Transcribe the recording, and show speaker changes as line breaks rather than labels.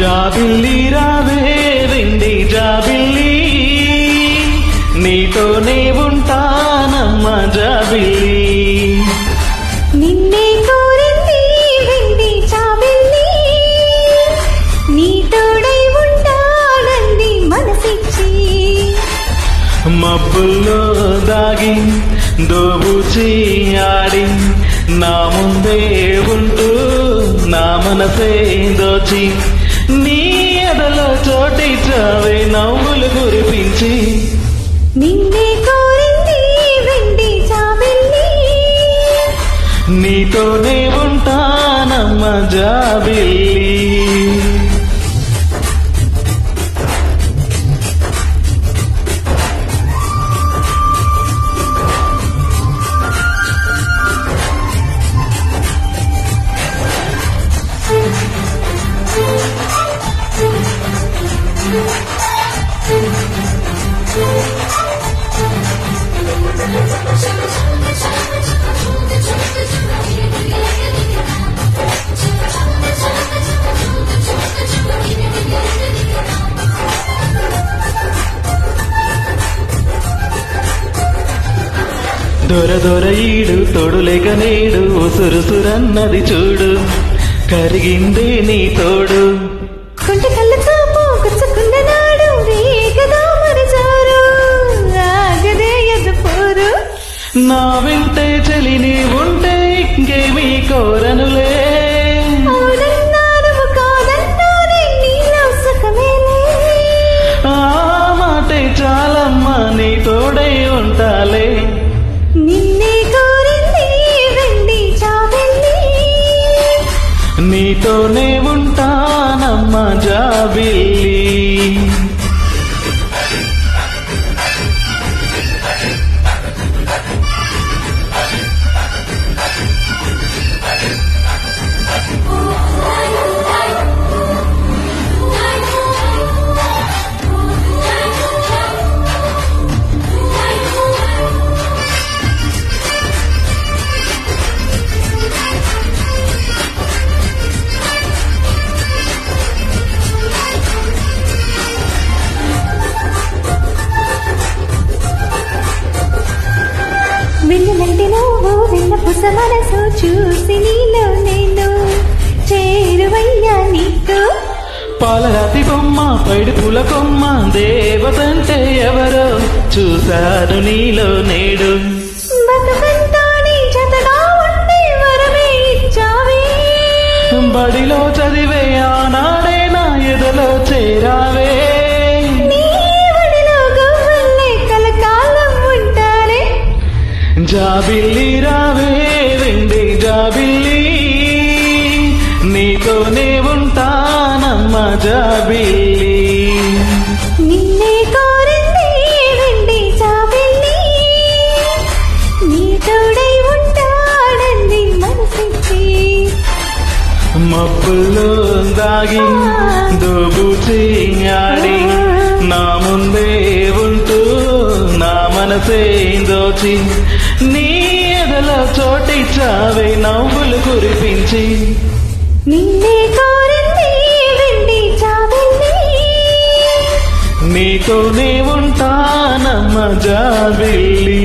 జాబిల్లి రావే వెండి జాబిల్లి, నీతోనే ఉంటానమ్మ జాబిల్లి.
నిన్నే కోరింది వెండి జాబిల్లి, నీ తోడై ఉంటానంది మనసిచ్చి.
మబ్బుల్లో దాగి దోబూచి ఆడి నా ముందే ఉంటూ నా మనసే దోచి, నీ ఎదలో చోటిచ్చావే నవ్వులు కురిపించి.
నిన్నే కోరింది వెండి జాబిల్లి,
నీతోనే ఉంటానమ్మ జాబిల్లి. దొర దొర ఈడు తోడులేక నేడు సురుసురన్నది చూడు, కరిగిందే నీ తోడు.
కుంటి కళ్ళతో పోకుచ్చుకున్న నాడు వేగదా మరచారు, ఆగదే ఎదుపోరు.
నా వెంటే చలి నీ ఉంటే ఇంకేమీ కోరనులే,
అవునన్నాను కాదన్నానే నీలో సుఖమేలే.
ఆ మాటే చాలమ్మ నీ తోడై ఉంటాలే.
నిన్నే కోరింది వెండి జాబిల్లి,
నీతోనే ఉంటానమ్మ జాబిల్లి.
వెన్నెలంటి నువ్వు వెన్న పుస మనసు చూసి నీలో నేను చేరువయ్యా నీకు.
పాలరాతి బొమ్మ పైడి పూల కొమ్మ దేవతంటే ఎవరో చూశాను నీలో నేడు.
బతుకంతా నీ జతగా ఉండి వరమే ఇచ్చావే,
బడిలో చదివే ఆనాడే నా ఎదలో చేరావే.
నీ ఒడిలో గువ్వల్లే కలకాలం ఉంటారే.
జాబిల్లి రావే వెండి జాబిల్లి, నీతోనే ఉంటానమ్మ జాబిల్లి.
నిన్నే కోరింది వెండి జాబిల్లి, నీ తోడై ఉంటాడంది మనసిచ్చి.
మబ్బుల్లో దాగి దోబూచి ఆడి నా ముందే ఉంటూ నా మనసే దోచి, నీ ఎదలో చోటిచ్చావే నవ్వులు కురిపించి.
నిన్నే కోరింది వెండి జాబిల్లి,
నీతోనే ఉంటానమ్మ జాబిల్లి.